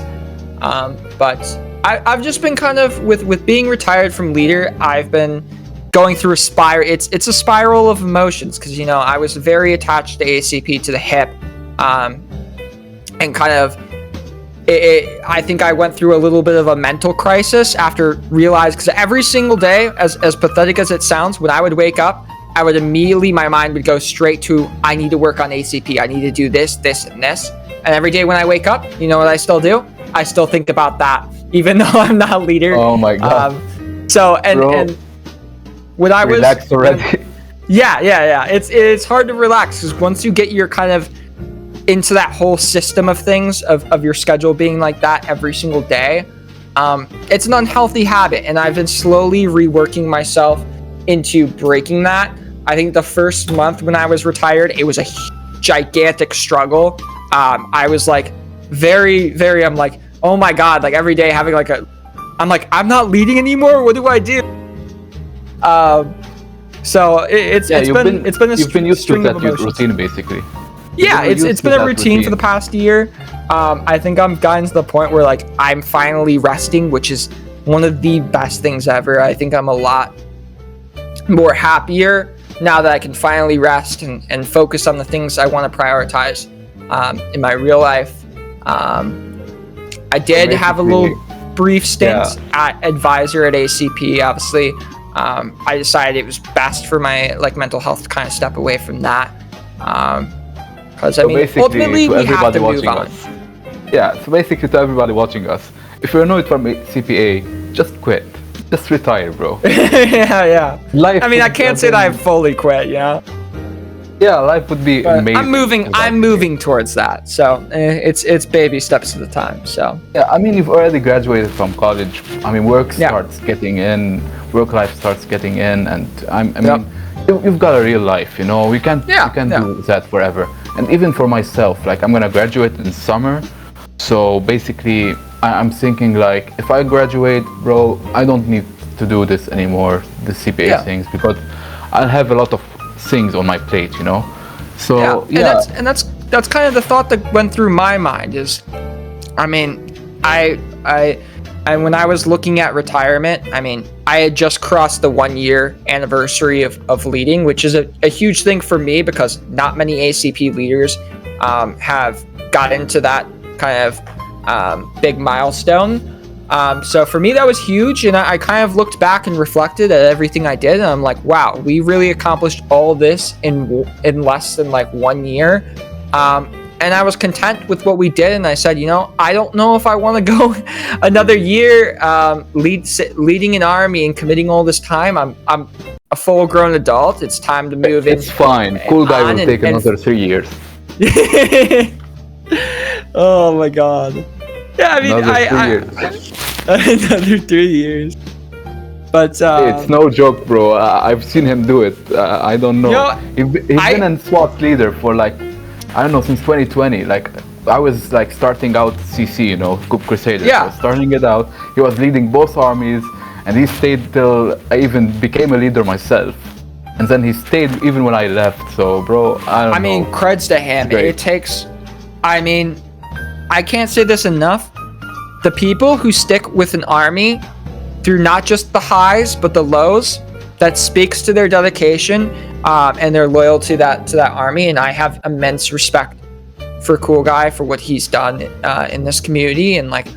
But I've just been kind of with being retired from leader, I've been going through a spiral. It's a spiral of emotions because I was very attached to ACP to the hip, and kind of I think I went through a little bit of a mental crisis after realizing, because every single day, as pathetic as it sounds, when I would wake up, I would immediately, my mind would go straight to, I need to work on ACP. I need to do this, this, and this. And every day when I wake up, you know what I still do? I still think about that, even though I'm not a leader. Oh my God. So Bro, and when I was relax already. yeah. It's hard to relax because once you get your kind of into that whole system of things of your schedule being like that every single day, it's an unhealthy habit, and I've been slowly reworking myself into breaking that. I think the first month when I was retired, it was a gigantic struggle. I was like very I'm like, oh my god, like every day having like I'm like, I'm not leading anymore, what do I do? So it's been you've been used to that routine basically. Yeah, it's been a routine for the past year. I think I'm gotten to the point where like I'm finally resting, which is one of the best things ever. I think I'm a lot more happier now that I can finally rest and focus on the things I want to prioritize in my real life. I did have a little brief stint at advisor at ACP. Obviously, I decided it was best for my like mental health to kind of step away from that. Because I mean, ultimately we have to move on. Yeah, so basically to everybody watching us, if you're annoyed from CPA, just quit. Just retire, bro. yeah. Life, I mean, I can't say that I've fully quit, yeah. Yeah, life would be amazing. I'm moving towards that. So it's baby steps at a time. So yeah, I mean, you've already graduated from college. I mean, work starts getting in, work life starts getting in, and I mean, you've got a real life. You know, we can't do that forever. And even for myself, like I'm gonna graduate in summer, so basically I'm thinking like if I graduate, bro, I don't need to do this anymore, the CPA things, because I'll have a lot of things on my plate, you know. So and that's kind of the thought that went through my mind is, I mean, I when I was looking at retirement, I mean, I had just crossed the 1 year anniversary of leading, which is a huge thing for me because not many ACP leaders have got into that kind of big milestone. So for me, that was huge. And I kind of looked back and reflected at everything I did. And I'm like, wow, we really accomplished all this in less than like 1 year. And I was content with what we did. And I said, you know, I don't know if I want to go another year leading an army and committing all this time. I'm a full-grown adult. It's time to move in. It's fine. Cool guy will take another 3 years. Oh my god. Yeah, I mean, another 3 years. But it's no joke, bro. I've seen him do it. I don't know. He's been in SWAT leader for like, I don't know, since 2020. Like I was like starting out CC, you know, Coup Crusader. Yeah. So starting it out, he was leading both armies, and he stayed till I even became a leader myself. And then he stayed even when I left. So, bro, I mean, creds to him. It takes. I mean, I can't say this enough. The people who stick with an army through not just the highs but the lows, that speaks to their dedication and their loyalty to that army. And I have immense respect for Cool Guy for what he's done in this community. And like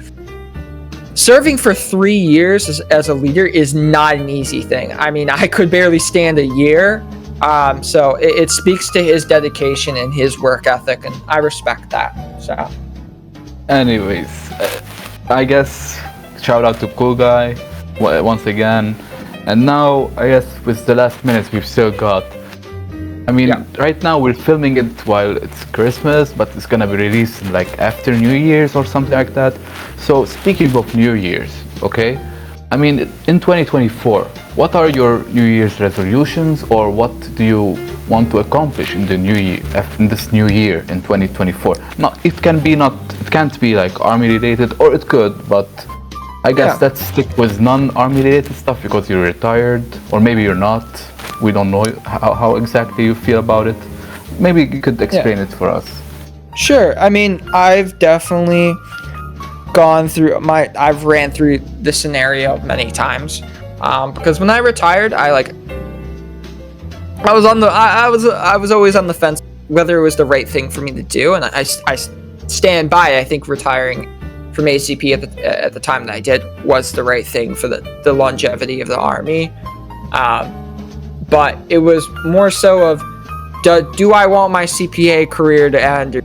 serving for 3 years as a leader is not an easy thing. I mean, I could barely stand a year. So it speaks to his dedication and his work ethic, and I respect that. So. Anyways, I guess shout out to Cool Guy once again. And now, I guess with the last minutes we've still got, I mean, right now we're filming it while it's Christmas, but it's gonna be released like after New Year's or something like that. So speaking of New Year's, okay? I mean, in 2024, what are your New Year's resolutions, or what do you want to accomplish in the new year, in this new year in 2024? It can't be like army related, or it could, but I guess let's stick with non-army related stuff because you're retired, or maybe you're not. We don't know how exactly you feel about it. Maybe you could explain it for us. Sure. I mean, I've definitely I've ran through this scenario many times. Because when I retired, I was always on the fence whether it was the right thing for me to do, and I stand by. I think retiring from ACP at the time that I did was the right thing for the longevity of the army. But it was more so of, do I want my CPA career to end?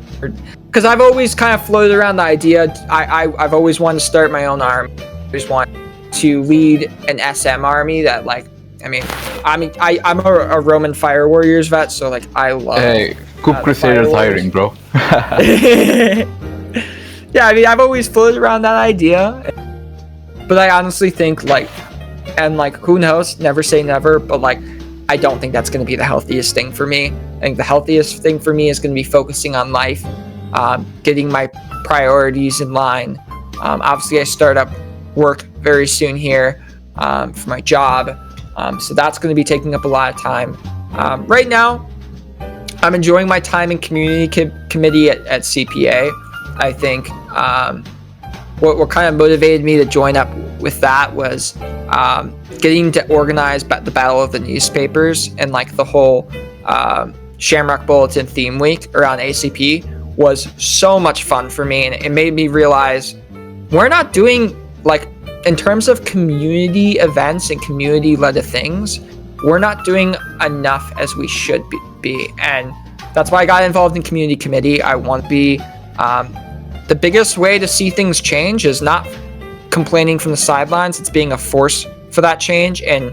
Because I've always kind of floated around the idea. I've always wanted to start my own army. I always want to lead an SM army that like, I'm a Roman Fire Warriors vet, so like I love. Hey, Coup Crusaders hiring, bro. Yeah, I mean, I've always floated around that idea, but I honestly think like, and like, who knows? Never say never, but like, I don't think that's going to be the healthiest thing for me. I think the healthiest thing for me is going to be focusing on life, getting my priorities in line. Obviously, I start up work very soon here for my job, so that's going to be taking up a lot of time. Right now, I'm enjoying my time in community committee at CPA. I think what kind of motivated me to join up with that was getting to organize the Battle of the Newspapers, and like the whole Shamrock Bulletin theme week around ACP was so much fun for me, and it made me realize we're not doing, like, in terms of community events and community-led things, we're not doing enough as we should be. And that's why I got involved in community committee. I want to be the biggest way to see things change is not complaining from the sidelines. It's being a force for that change and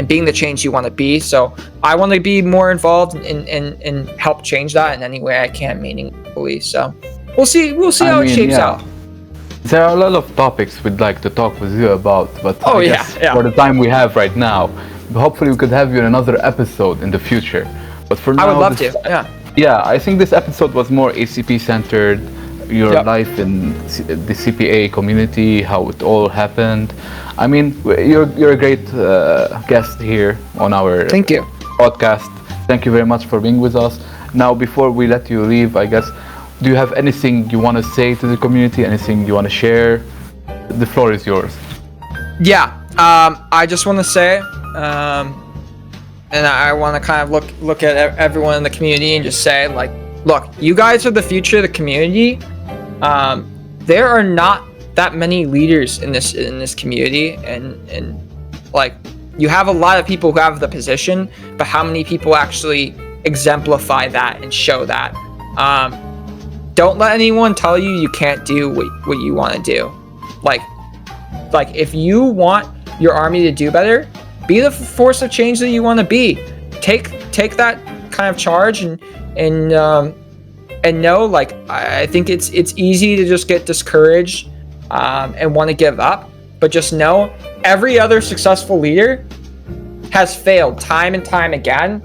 being the change you want to be. So I want to be more involved and help change that in any way I can meaningfully. So we'll see how it shapes out. There are a lot of topics we'd like to talk with you about, but I guess yeah. for the time we have right now, hopefully we could have you in another episode in the future. But for now, I would love to. Yeah, I think this episode was more ACP centered, your life in the CPA community, how it all happened. I mean, you're a great guest here on our podcast. Thank you very much for being with us. Now, before we let you leave, I guess, do you have anything you want to say to the community? Anything you want to share? The floor is yours. Yeah, I just want to say, and I want to kind of look at everyone in the community and just say, like, look, you guys are the future of the community. There are not that many leaders in this community, and like, you have a lot of people who have the position, but how many people actually exemplify that and show that? Don't let anyone tell you can't do what you want to do. Like if you want your army to do better, be the force of change that you want to be. Take that kind of charge and know, like, I think it's easy to just get discouraged and want to give up, but just know every other successful leader has failed time and time again,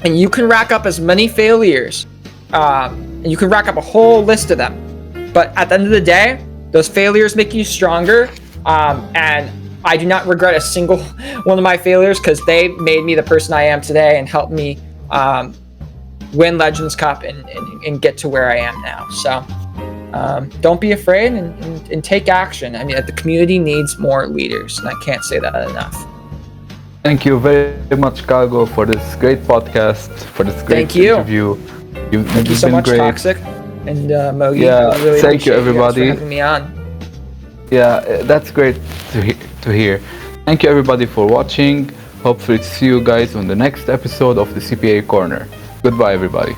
and you can rack up as many failures, and you can rack up a whole list of them, but at the end of the day, those failures make you stronger, and I do not regret a single one of my failures, because they made me the person I am today and helped me win Legends Cup and get to where I am now. So don't be afraid and take action. I mean, the community needs more leaders, and I can't say that enough. Thank you very much, Calgo, for this great podcast, for this great interview. Thank you so much, great. Toxic and Mogi. Yeah, really thank you, everybody, for having me on. Yeah, that's great to hear. Thank you, everybody, for watching. Hopefully, see you guys on the next episode of the CPA Corner. Goodbye, everybody.